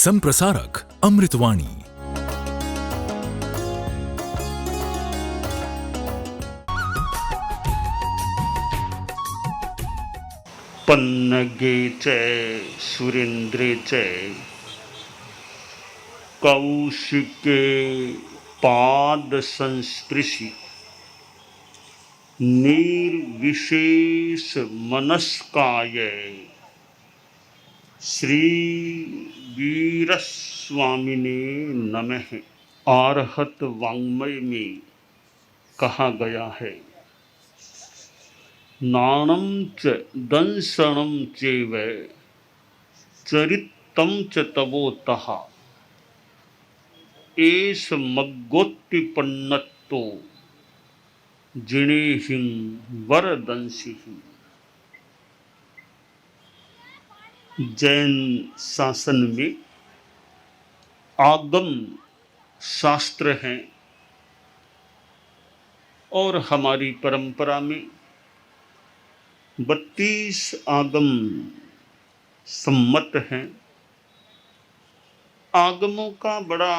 संप्रसारक अमृतवाणी। पन्नगे च सुरेन्द्रे च कौशिके पाद संस्पृशि निर्विशेष मनस्काय श्री वीरस्वामिने नमः। आर्हत वाङ्मय में कहा गया है, नाणं च दंसनं चैव चरितं च तवोतः एष मग्गोत्तिपन्नत्तो जिनेहिं वरदंसिः। जैन शासन में आगम शास्त्र हैं और हमारी परंपरा में 32 आगम सम्मत हैं। आगमों का बड़ा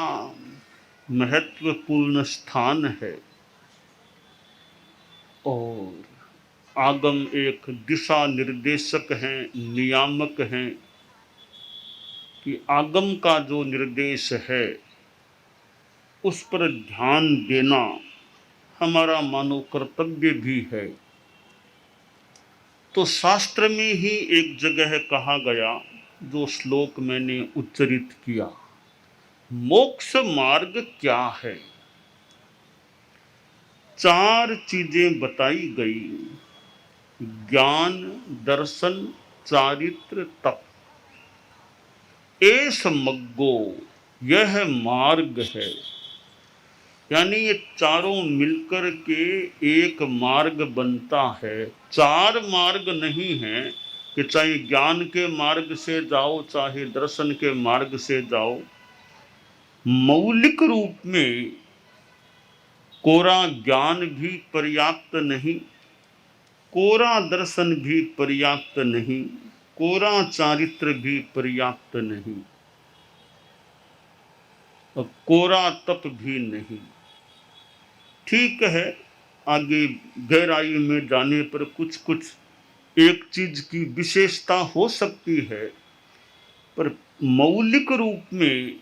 महत्वपूर्ण स्थान है और आगम एक दिशा निर्देशक हैं, नियामक हैं कि आगम का जो निर्देश है उस पर ध्यान देना हमारा मानव कर्तव्य भी है। तो शास्त्र में ही एक जगह कहा गया, जो श्लोक मैंने उच्चरित किया, मोक्ष मार्ग क्या है। 4 चीजें बताई गई, ज्ञान, दर्शन, चारित्र, तप। एष मग्गो, यह मार्ग है। यानी ये चारों मिलकर के एक मार्ग बनता है। 4 मार्ग नहीं है कि चाहे ज्ञान के मार्ग से जाओ, चाहे दर्शन के मार्ग से जाओ। मौलिक रूप में कोरा ज्ञान भी पर्याप्त नहीं, कोरा दर्शन भी पर्याप्त नहीं, कोरा चारित्र भी पर्याप्त नहीं और कोरा तप भी नहीं। ठीक है, आगे गहराई में जाने पर कुछ कुछ एक चीज की विशेषता हो सकती है, पर मौलिक रूप में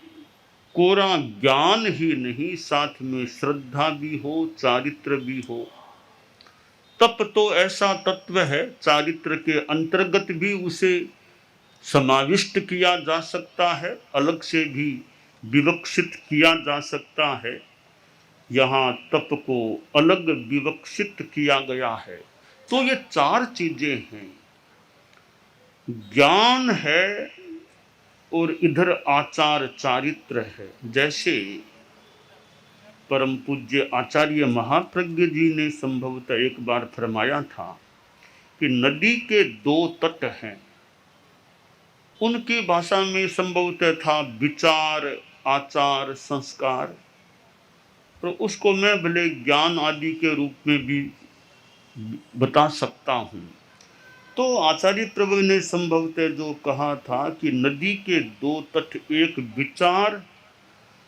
कोरा ज्ञान ही नहीं, साथ में श्रद्धा भी हो, चारित्र भी हो। तप तो ऐसा तत्व है, चारित्र के अंतर्गत भी उसे समाविष्ट किया जा सकता है, अलग से भी विवक्षित किया जा सकता है। यहाँ तप को अलग विवक्षित किया गया है। तो ये 4 चीजें हैं, ज्ञान है और इधर आचार चारित्र है। जैसे परम पूज्य आचार्य महाप्रज्ञ जी ने संभवतः एक बार फरमाया था कि नदी के 2 तट हैं। उनकी भाषा में संभवतः था विचार, आचार, संस्कार, तो उसको मैं भले ज्ञान आदि के रूप में भी बता सकता हूँ। तो आचार्य प्रभु ने संभवतः जो कहा था कि नदी के 2 तट, एक विचार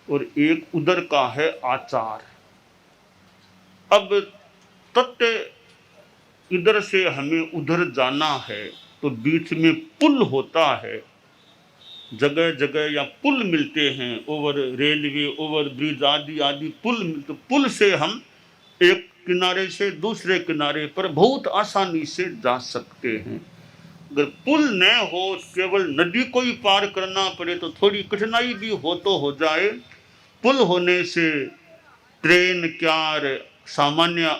और एक उधर का है आचार। अब तट इधर से हमें उधर जाना है तो बीच में पुल होता है, जगह जगह या पुल मिलते हैं, ओवर रेलवे, ओवर ब्रिज आदि आदि पुल मिलते। पुल से हम एक किनारे से दूसरे किनारे पर बहुत आसानी से जा सकते हैं। अगर पुल न हो, केवल नदी को ही पार करना पड़े तो थोड़ी कठिनाई भी हो तो हो जाए। पुल होने से ट्रेन क्या, सामान्य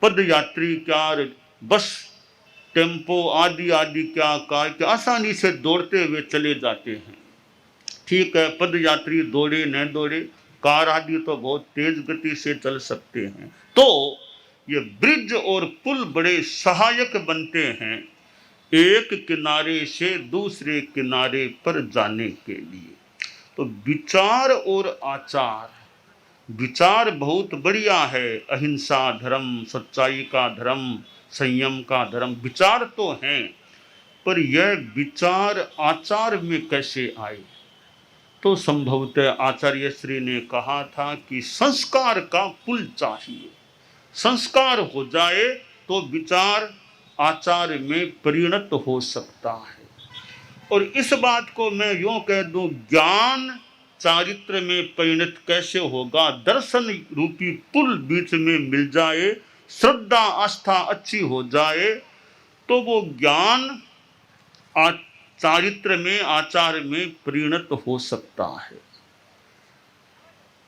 पद यात्री क्या, बस, टेम्पो आदि आदि क्या, कार क्या, आसानी से दौड़ते हुए चले जाते हैं। ठीक है, पद यात्री दौड़े न दौड़े, कार आदि तो बहुत तेज गति से चल सकते हैं। तो ये ब्रिज और पुल बड़े सहायक बनते हैं एक किनारे से दूसरे किनारे पर जाने के लिए। तो विचार और आचार, विचार बहुत बढ़िया है, अहिंसा धर्म, सच्चाई का धर्म, संयम का धर्म, विचार तो हैं, पर यह विचार आचार में कैसे आए। तो संभवतः आचार्य श्री ने कहा था कि संस्कार का पुल चाहिए, संस्कार हो जाए तो विचार आचार में परिणत हो सकता है। और इस बात को मैं यूं कह दूं, ज्ञान चारित्र में परिणत कैसे होगा? दर्शन रूपी पुल बीच में मिल जाए, श्रद्धा आस्था अच्छी हो जाए, तो वो ज्ञान चारित्र में आचार में परिणत हो सकता है।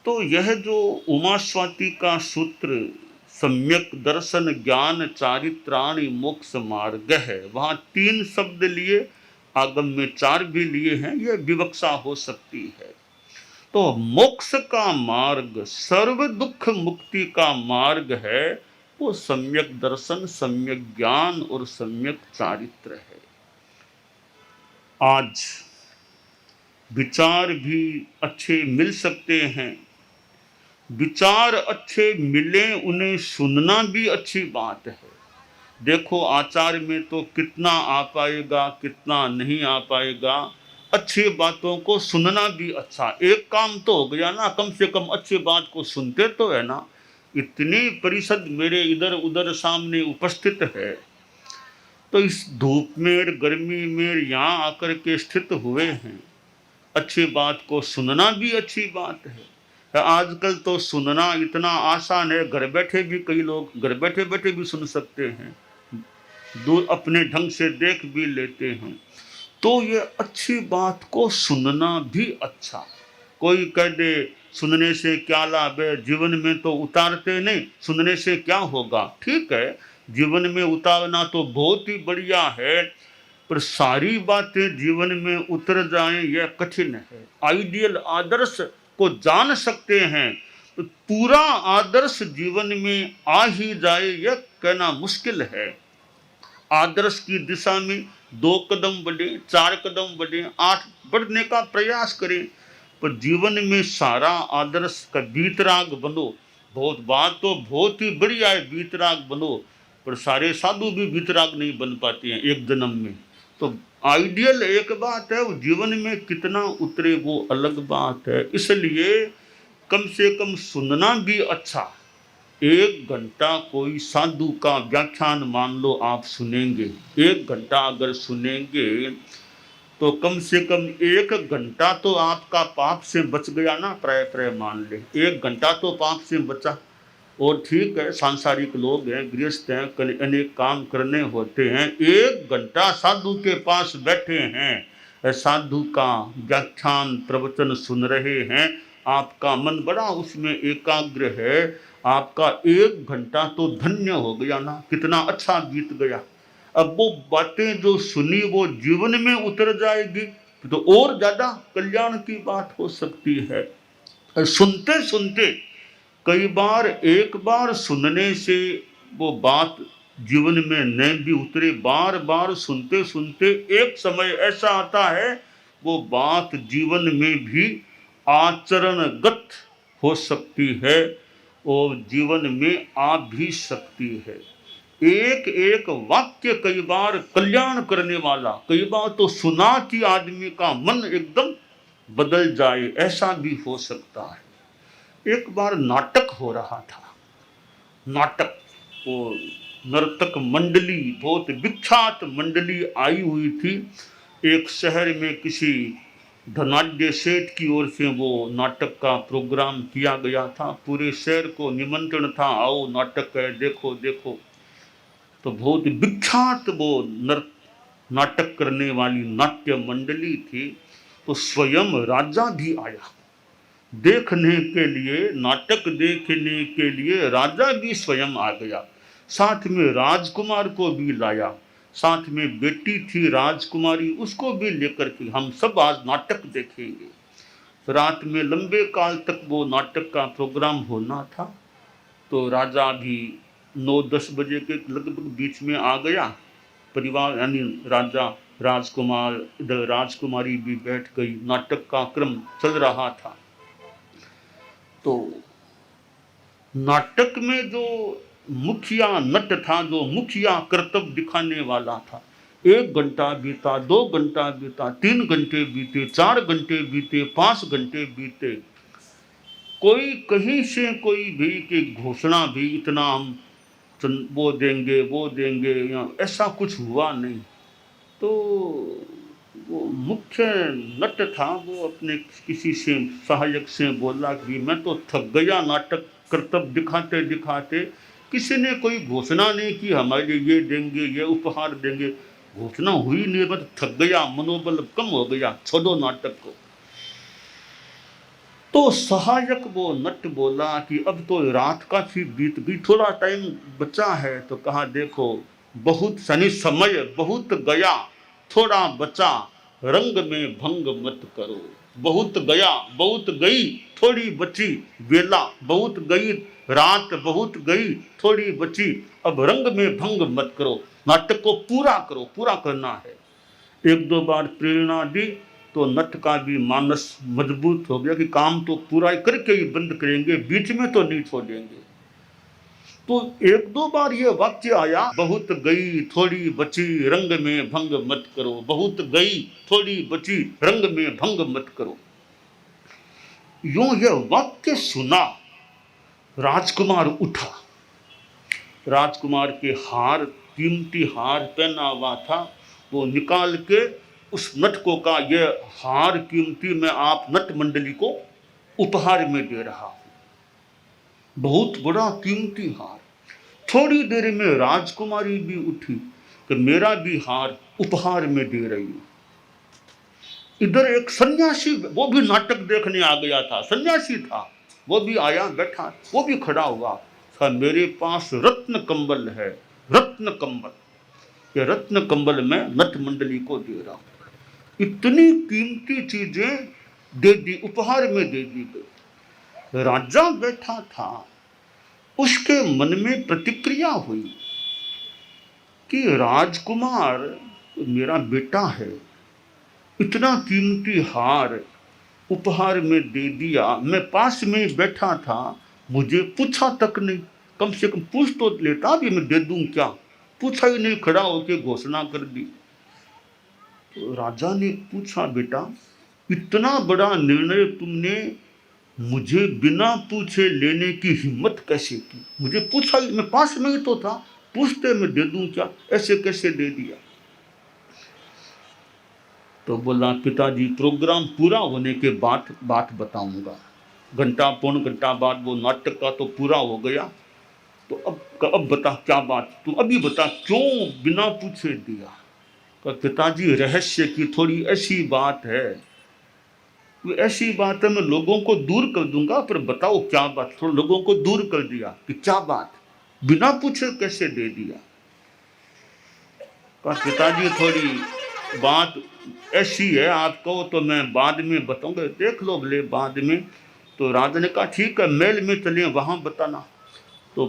तो यह जो उमा स्वाति का सूत्र सम्यक दर्शन ज्ञान चारित्राणि मोक्ष मार्ग है, वहाँ 3 शब्द लिए, आगम में 4 भी लिए हैं, यह विवक्षा हो सकती है। तो मोक्ष का मार्ग, सर्व दुख मुक्ति का मार्ग है, वो सम्यक दर्शन, सम्यक ज्ञान और सम्यक चारित्र है। आज विचार भी अच्छे मिल सकते हैं, विचार अच्छे मिले उन्हें सुनना भी अच्छी बात है। देखो आचार में तो कितना आ पाएगा, कितना नहीं आ पाएगा, अच्छी बातों को सुनना भी अच्छा। एक काम तो हो गया ना, कम से कम अच्छी बात को सुनते तो है ना। इतनी परिषद मेरे इधर उधर सामने उपस्थित है, तो इस धूप में गर्मी में यहाँ आकर के स्थित हुए हैं, अच्छी बात को सुनना भी अच्छी बात है। आजकल तो सुनना इतना आसान है, घर बैठे भी कई लोग घर बैठे बैठे भी सुन सकते हैं, दूर अपने ढंग से देख भी लेते हैं। तो ये अच्छी बात को सुनना भी अच्छा। कोई कह दे सुनने से क्या लाभ है, जीवन में तो उतारते नहीं, सुनने से क्या होगा? ठीक है, जीवन में उतारना तो बहुत ही बढ़िया है, पर सारी बातें जीवन में उतर जाएं यह कठिन है। आइडियल आदर्श को जान सकते हैं, तो पूरा आदर्श जीवन में आ ही जाए यह कहना मुश्किल है। आदर्श की दिशा में 2 कदम बढ़े, 4 कदम बढ़े, 8 बढ़ने का प्रयास करें, पर जीवन में सारा आदर्श का बीतराग बनो। बहुत बात तो बहुत ही बढ़िया है, बीतराग बनो, पर सारे साधु भी बीतराग नहीं बन पाते हैं एक जन्म में। तो आइडियल एक बात है, वो जीवन में कितना उतरे वो अलग बात है। इसलिए कम से कम सुनना भी अच्छा। 1 घंटा कोई साधु का व्याख्यान मान लो आप सुनेंगे, 1 घंटा अगर सुनेंगे तो कम से कम 1 घंटा तो आपका पाप से बच गया ना। प्राय मान ले 1 घंटा तो पाप से बचा। और ठीक है, सांसारिक लोग हैं, गृहस्थ हैं, अनेक काम करने होते हैं, 1 घंटा साधु के पास बैठे हैं, साधु का व्याख्यान प्रवचन सुन रहे हैं, आपका मन बड़ा उसमें एकाग्र है, आपका 1 घंटा तो धन्य हो गया ना, कितना अच्छा बीत गया। अब वो बातें जो सुनी वो जीवन में उतर जाएगी तो और ज्यादा कल्याण की बात हो सकती है। सुनते सुनते कई बार एक बार सुनने से वो बात जीवन में न भी उतरे, बार बार सुनते सुनते एक समय ऐसा आता है वो बात जीवन में भी आचरणगत हो सकती है और जीवन में आ भी सकती है। एक एक वाक्य कई बार कल्याण करने वाला, कई बार तो सुना कि आदमी का मन एकदम बदल जाए, ऐसा भी हो सकता है। एक बार नाटक हो रहा था, नाटक, वो नर्तक मंडली, बहुत विख्यात मंडली आई हुई थी। एक शहर में किसी धनाढ्य सेठ की ओर से वो नाटक का प्रोग्राम किया गया था, पूरे शहर को निमंत्रण था, आओ नाटक है, देखो देखो। तो बहुत विख्यात वो नाटक करने वाली नाट्य मंडली थी। तो स्वयं राजा भी आया देखने के लिए, नाटक देखने के लिए राजा भी स्वयं आ गया, साथ में राजकुमार को भी लाया, साथ में बेटी थी राजकुमारी, उसको भी लेकर के हम सब आज नाटक देखेंगे। रात में लंबे काल तक वो नाटक का प्रोग्राम होना था। तो राजा भी 9-10 बजे के लगभग बीच में आ गया, परिवार यानी राजा, राजकुमार, इधर राजकुमारी भी बैठ गई, नाटक का क्रम चल रहा था। तो नाटक में जो मुखिया नट था, जो मुखिया कर्तव्य दिखाने वाला था, 1 घंटा बीता, 2 घंटा बीता, 3 घंटे बीते, 4 घंटे बीते, 5 घंटे बीते, कोई कहीं से कोई भी की घोषणा भी इतना हम वो देंगे या ऐसा कुछ हुआ नहीं। तो वो मुख्य नट था, वो अपने किसी से सहायक से बोला कि मैं तो थक गया नाटक कर्तव्य दिखाते दिखाते, किसी ने कोई घोषणा नहीं की हमारे लिए ये देंगे ये उपहार देंगे, घोषणा हुई नहीं, बस थक गया, मनोबल कम हो गया, छोड़ो नाटक को। तो सहायक वो नट बोला कि अब तो रात का भी बीत गई, थोड़ा टाइम बचा है। तो कहा देखो बहुत सनी समय बहुत गया, थोड़ा बचा, रंग में भंग मत करो। बहुत गया बहुत गई, थोड़ी बची वेला, बहुत गई रात बहुत गई, थोड़ी बची, अब रंग में भंग मत करो, नाटक को पूरा करो, पूरा करना है। 1-2 बार प्रेरणा दी तो नट का भी मानस मजबूत हो गया कि काम तो पूरा करके ही बंद करेंगे, बीच में तो नहीं छोड़ेंगे। तो 1-2 बार ये वाक्य आया, बहुत गई थोड़ी बची रंग में भंग मत करो, बहुत गई थोड़ी बची रंग में भंग मत करो। यूं यह वाक्य सुना, राजकुमार उठा। राजकुमार के हार, कीमती हार पहना हुआ था, वो निकाल के उस नट को कहा यह हार कीमती मैं आप नट मंडली को उपहार में दे रहा हूं। बहुत बड़ा कीमती हार। थोड़ी देर में राजकुमारी भी उठी कि मेरा भी हार उपहार में दे रही हूं। इधर एक सन्यासी, वो भी नाटक देखने आ गया था, सन्यासी था, वो भी आया बैठा, वो भी खड़ा हुआ। कहा मेरे पास रत्न कंबल है, रत्न कंबल, ये रत्न कंबल मैं नट मंडली को दे रहा हूं। इतनी कीमती चीजें दे दी, उपहार में दे दी गई। राजा बैठा था, उसके मन में प्रतिक्रिया हुई कि राजकुमार मेरा बेटा है, इतना कीमती हार उपहार में दे दिया, मैं पास में बैठा था, मुझे पूछा तक नहीं, कम से कम पूछ तो लेता भी मैं दे दूं क्या, पूछा ही नहीं, खड़ा होकर घोषणा कर दी। तो राजा ने पूछा बेटा इतना बड़ा निर्णय तुमने मुझे बिना पूछे लेने की हिम्मत कैसे की, मुझे पूछा ही, मैं पास में ही तो था, पूछते मैं दे दूं क्या, ऐसे कैसे दे दिया। तो बोला पिताजी प्रोग्राम पूरा होने के बाद बात बताऊंगा। घंटा पौन घंटा बाद वो नाटक का तो पूरा हो गया। तो अब बता क्या बात, तू अभी बता क्यों बिना पूछे दिया। तो पिताजी रहस्य की थोड़ी ऐसी बात है, तो ऐसी बात है मैं लोगों को दूर कर दूंगा, पर बताओ क्या बात। थोड़ा लोगों को दूर कर दिया कि क्या बात, बिना पूछे कैसे दे दिया। तो पिताजी थोड़ी बात ऐसी है, आप कहो तो मैं बाद में बताऊंगा, देख लो बोले बाद में। तो राजा ने कहा ठीक है महल में चले वहां बताना। तो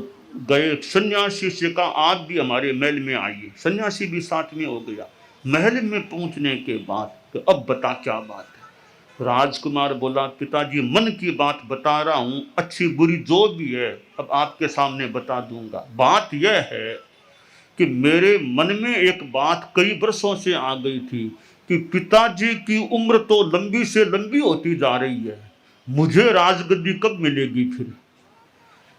गए, सन्यासी से कहा आप भी हमारे महल में आइए, सन्यासी भी साथ में हो गया। महल में पहुंचने के बाद तो अब बता क्या बात है। राजकुमार बोला पिताजी मन की बात बता रहा हूं, अच्छी बुरी जो भी है अब आपके सामने बता दूंगा। बात यह है कि मेरे मन में एक बात कई वर्षों से आ गई थी कि पिताजी की उम्र तो लंबी से लंबी होती जा रही है, मुझे राजगद्दी कब मिलेगी फिर।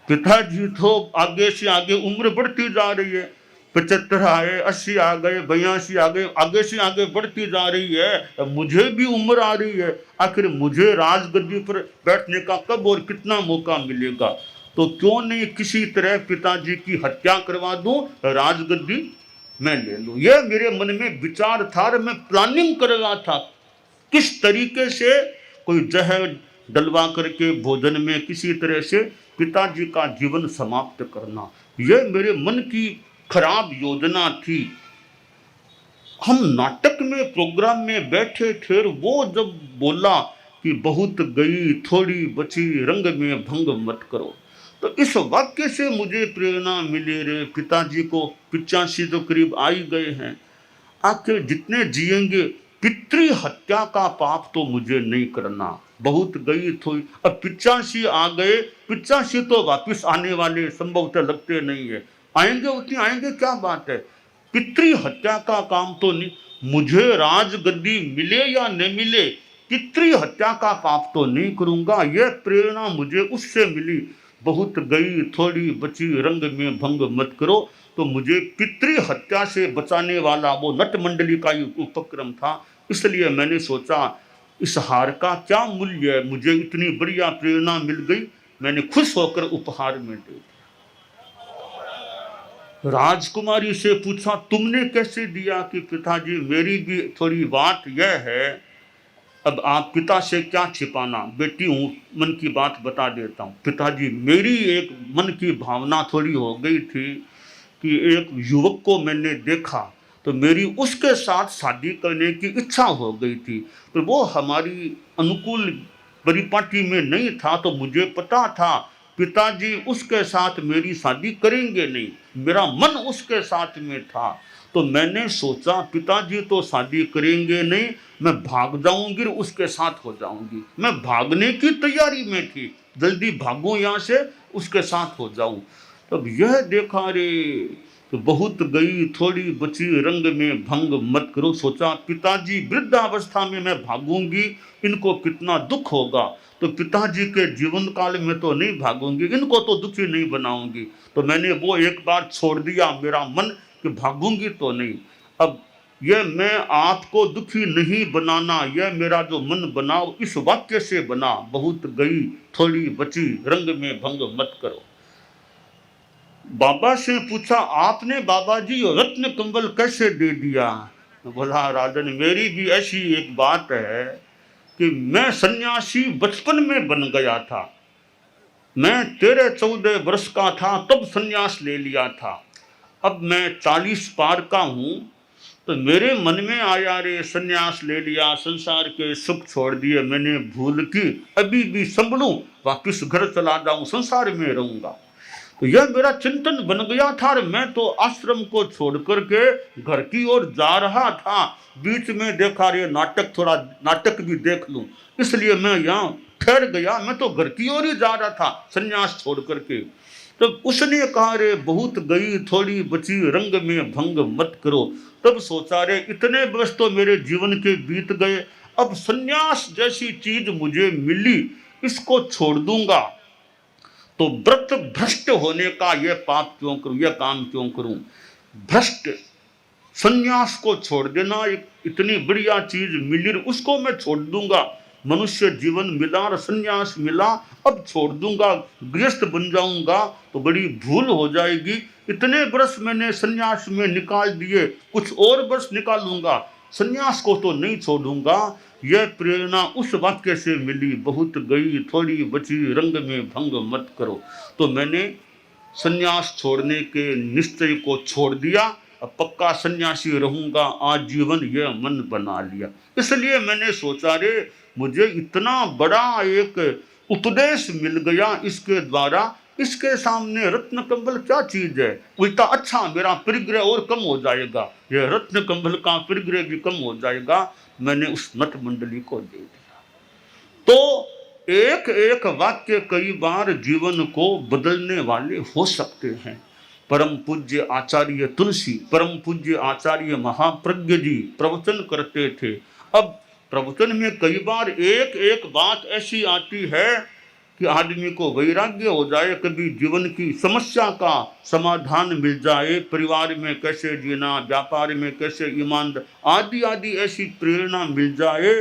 पिताजी तो आगे से आगे उम्र बढ़ती जा रही है, 75 आए, 80 आ गए, 82 आ गए, आगे से आगे बढ़ती जा रही है, मुझे भी उम्र आ रही है, आखिर मुझे राजगद्दी पर बैठने का कब और कितना मौका मिलेगा। तो क्यों नहीं किसी तरह पिताजी की हत्या करवा दूं, राजगद्दी मैं ले लूं। यह मेरे मन में विचार था और मैं प्लानिंग कर रहा था किस तरीके से कोई जहर डलवा करके भोजन में किसी तरह से पिताजी का जीवन समाप्त करना, यह मेरे मन की खराब योजना थी। हम नाटक में प्रोग्राम में बैठे थे, वो जब बोला कि बहुत गई थोड़ी बची रंग में भंग मत करो, तो इस वाक्य से मुझे प्रेरणा मिली रे। पिताजी को 85 तो करीब आ ही गए हैं, आखिर जितने जिएंगे पितृ हत्या का पाप तो मुझे नहीं करना। बहुत गई थोड़ी, अब 85 आ गए, 85 तो वापिस आने वाले संभवतः लगते नहीं है, आएंगे उतनी आएंगे क्या बात है। पितृ हत्या का काम तो नहीं, मुझे राजगद्दी मिले या न मिले पितृ हत्या का पाप तो नहीं करूंगा। यह प्रेरणा मुझे उससे मिली। बहुत गई थोड़ी बची रंग में भंग मत करो। तो मुझे पितृ हत्या से बचाने वाला वो नट मंडली का ही उपक्रम था। इसलिए मैंने सोचा इस हार का क्या मूल्य है, मुझे इतनी बढ़िया प्रेरणा मिल गई, मैंने खुश होकर उपहार में दे दिया। राजकुमारी से पूछा तुमने कैसे दिया? कि पिताजी मेरी भी थोड़ी बात यह है, अब आप पिता से क्या छिपाना, बेटी हूँ मन की बात बता देता हूँ। पिताजी मेरी एक मन की भावना थोड़ी हो गई थी कि एक युवक को मैंने देखा तो मेरी उसके साथ शादी करने की इच्छा हो गई थी, पर वो हमारी अनुकूल परिपाटी में नहीं था। तो मुझे पता था पिताजी उसके साथ मेरी शादी करेंगे नहीं, मेरा मन उसके साथ में था। तो मैंने सोचा पिताजी तो शादी करेंगे नहीं, मैं भाग जाऊंगी और उसके साथ हो जाऊंगी। मैं भागने की तैयारी में थी, जल्दी भागूं यहाँ से, उसके साथ हो जाऊं। तब यह देखा रे तो बहुत गई थोड़ी बची रंग में भंग मत करो। सोचा पिताजी वृद्धावस्था में मैं भागूंगी, इनको कितना दुख होगा। तो पिताजी के जीवन काल में तो नहीं भागूंगी, इनको तो दुखी नहीं बनाऊंगी। तो मैंने वो एक बार छोड़ दिया मेरा मन कि भागूंगी तो नहीं। अब यह मैं आपको दुखी नहीं बनाना, यह मेरा जो मन बनाओ इस वाक्य से बना, बहुत गई थोड़ी बची रंग में भंग मत करो। बाबा से पूछा आपने बाबा जी रत्न कंबल कैसे दे दिया? बोला राजन मेरी भी ऐसी एक बात है कि मैं सन्यासी बचपन में बन गया था। मैं 13-14 वर्ष का था तब सन्यास ले लिया था। अब मैं 40 पार का हूँ तो मेरे मन में आया रे सन्यास ले लिया, संसार के सुख छोड़ दिए मैंने भूल की, अभी भी संभलूं वापिस घर चला जाऊं, संसार में रहूंगा। तो यह मेरा चिंतन बन गया था। और मैं तो आश्रम को छोड़ करके घर की ओर जा रहा था, बीच में देखा रे नाटक, थोड़ा नाटक भी देख लूं, इसलिए मैं यहाँ ठहर गया। मैं तो घर की ओर ही जा रहा था संन्यास छोड़ करके। तब तो उसने कहा रे बहुत गई थोड़ी बची रंग में भंग मत करो। तब सोचा रे इतने वर्ष तो मेरे जीवन के बीत गए, अब संन्यास जैसी चीज मुझे मिली, इसको छोड़ दूंगा तो व्रत भ्रष्ट होने का यह पाप क्यों करूं, यह काम क्यों करूं। भ्रष्ट संन्यास को छोड़ देना, एक इतनी बढ़िया चीज मिली उसको मैं छोड़ दूंगा। मनुष्य जीवन मिला और संन्यास मिला, अब छोड़ दूंगा, गृहस्थ बन जाऊंगा तो बड़ी भूल हो जाएगी। इतने वर्ष मैंने संन्यास में निकाल दिए, कुछ और वर्ष निकालूंगा, संन्यास को तो नहीं छोड़ूंगा। यह प्रेरणा उस वाक्य से मिली, बहुत गई थोड़ी बची रंग में भंग मत करो। तो मैंने संन्यास छोड़ने के निश्चय को छोड़ दिया, अब पक्का सन्यासी रहूंगा आजीवन, यह मन बना लिया। इसलिए मैंने सोचा रे मुझे इतना बड़ा एक उपदेश मिल गया इसके द्वारा, इसके सामने रत्न कंबल क्या चीज है, उल्टा अच्छा मेरा परिग्रह और कम हो जाएगा, यह रत्न कंबल का परिग्रह भी कम हो जाएगा। मैंने उस नट मंडली को दे दिया। तो एक एक वाक्य कई बार जीवन को बदलने वाले हो सकते हैं। परम पूज्य आचार्य तुलसी, परम पूज्य आचार्य महाप्रज्ञ जी प्रवचन करते थे। अब प्रवचन में कई बार एक एक बात ऐसी आती है कि आदमी को वैराग्य हो जाए, कभी जीवन की समस्या का समाधान मिल जाए, परिवार में कैसे जीना, व्यापार में कैसे ईमानदार, आदि आदि ऐसी प्रेरणा मिल जाए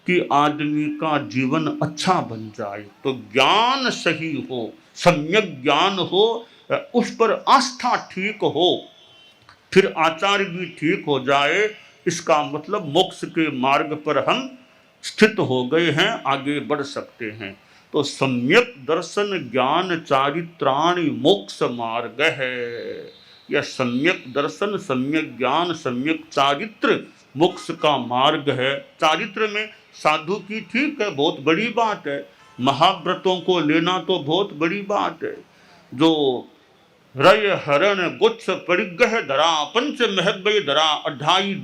कि आदमी का जीवन अच्छा बन जाए। तो ज्ञान सही हो, सम्यक ज्ञान हो, उस पर आस्था ठीक हो, फिर आचार भी ठीक हो जाए, इसका मतलब मोक्ष के मार्ग पर हम स्थित हो गए हैं, आगे बढ़ सकते हैं। तो सम्यक दर्शन ज्ञान चारित्राणि मोक्ष मार्ग है। यह सम्यक दर्शन, सम्यक ज्ञान, सम्यक चारित्र मोक्ष का मार्ग है। चारित्र में साधु की ठीक है, बहुत बड़ी बात है, महाव्रतों को लेना तो बहुत बड़ी बात है। जो रय हरण गुच्छ परिग्रह धरा पंच महबय धरा, 28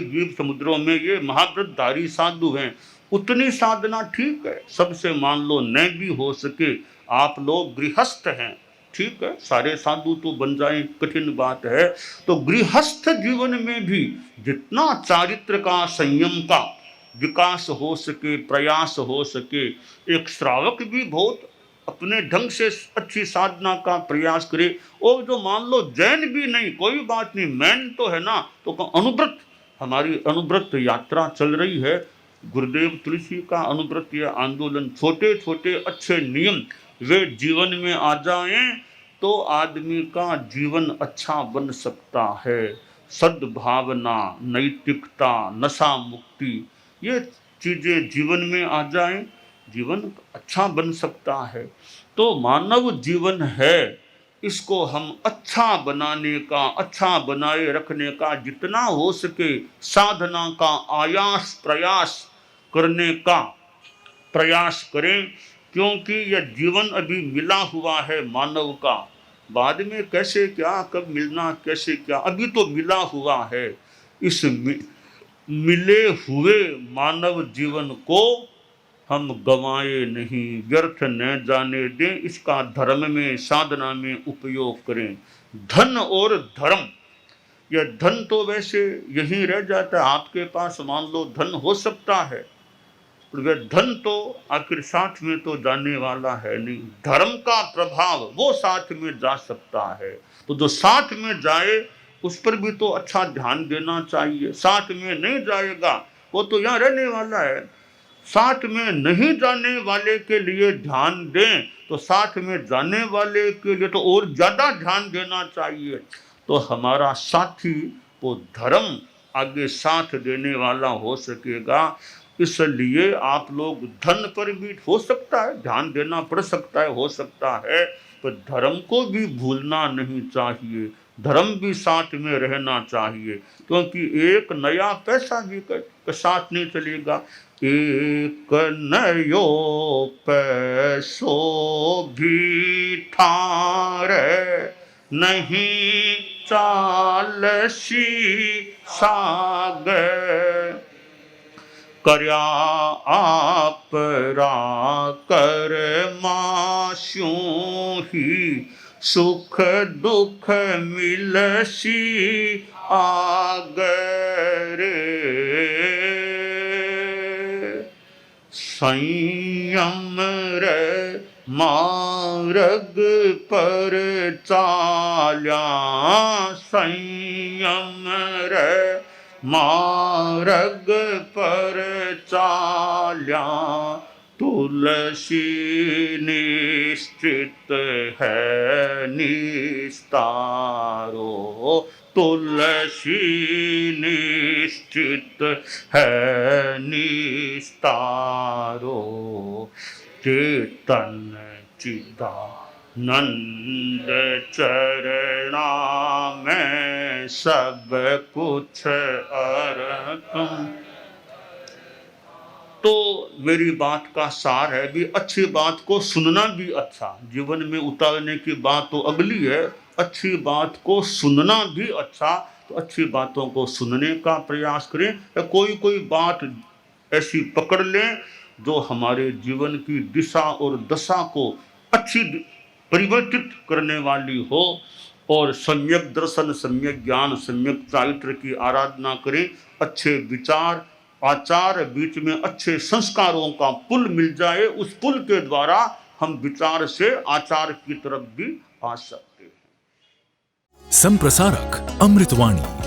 द्वीप समुद्रों में ये महाव्रतधारी साधु हैं। उतनी साधना ठीक है, सबसे मान लो न भी हो सके, आप लोग गृहस्थ हैं, ठीक है, सारे साधु तो बन जाए कठिन बात है। तो गृहस्थ जीवन में भी जितना चारित्र का, संयम का विकास हो सके, प्रयास हो सके, एक श्रावक भी बहुत अपने ढंग से अच्छी साधना का प्रयास करे। और जो मान लो जैन भी नहीं, कोई बात नहीं, मैन तो है ना, तो अनुव्रत, हमारी अनुव्रत यात्रा चल रही है। गुरुदेव तुलसी का अनुव्रत या आंदोलन, छोटे छोटे अच्छे नियम वे जीवन में आ जाएं तो आदमी का जीवन अच्छा बन सकता है। सद्भावना, नैतिकता, नशा मुक्ति, ये चीज़ें जीवन में आ जाएं, जीवन अच्छा बन सकता है। तो मानव जीवन है, इसको हम अच्छा बनाने का, अच्छा बनाए रखने का जितना हो सके साधना का आयास प्रयास करने का प्रयास करें। क्योंकि यह जीवन अभी मिला हुआ है मानव का, बाद में कैसे क्या, कब मिलना कैसे क्या, अभी तो मिला हुआ है। इस मिले हुए मानव जीवन को हम गंवाए नहीं, व्यर्थ न जाने दें, इसका धर्म में, साधना में उपयोग करें। धन और धर्म, यह धन तो वैसे यहीं रह जाता है, आपके पास मान लो धन हो सकता है, पर वह धन तो आखिर साथ में तो जाने वाला है नहीं। धर्म का प्रभाव वो साथ में जा सकता है, तो जो साथ में जाए उस पर भी तो अच्छा ध्यान देना चाहिए। साथ में नहीं जाएगा वो तो यहाँ रहने वाला है। साथ में नहीं जाने वाले के लिए ध्यान दें तो साथ में जाने वाले के लिए तो और ज़्यादा ध्यान देना चाहिए। तो हमारा साथी वो धर्म आगे साथ देने वाला हो सकेगा। इसलिए आप लोग धन पर भी हो सकता है ध्यान देना पड़ सकता है, हो सकता है, पर धर्म को भी भूलना नहीं चाहिए, धर्म भी साथ में रहना चाहिए। क्योंकि एक नया पैसा भी साथ नहीं चलेगा। एक नयो पैसो भी ठारे नहीं चालसी सागर, कर्या आप कर मास्यूं ही सुख दुख मिलसी आगर। संयम रे मार्ग पर चाल्या, संयम रे मार्ग पर चाल्या, तुलसी निश्चित है निस्तारो, तुलसी निश्चित है निस्तारो। चेतन चिदानंद चरणा में सब कुछ अर्पण। तो मेरी बात का सार है भी, अच्छी बात को सुनना भी अच्छा, जीवन में उतारने की बात तो अगली है, अच्छी बात को सुनना भी अच्छा। तो अच्छी बातों को सुनने का प्रयास करें, या कोई बात ऐसी पकड़ लें जो हमारे जीवन की दिशा और दशा को अच्छी परिवर्तित करने वाली हो, और सम्यक दर्शन, सम्यक ज्ञान, सम्यक चारित्र की आराधना करें। अच्छे विचार आचार, बीच में अच्छे संस्कारों का पुल मिल जाए, उस पुल के द्वारा हम विचार से आचार की तरफ भी आ सकते हैं। संप्रसारक अमृतवाणी।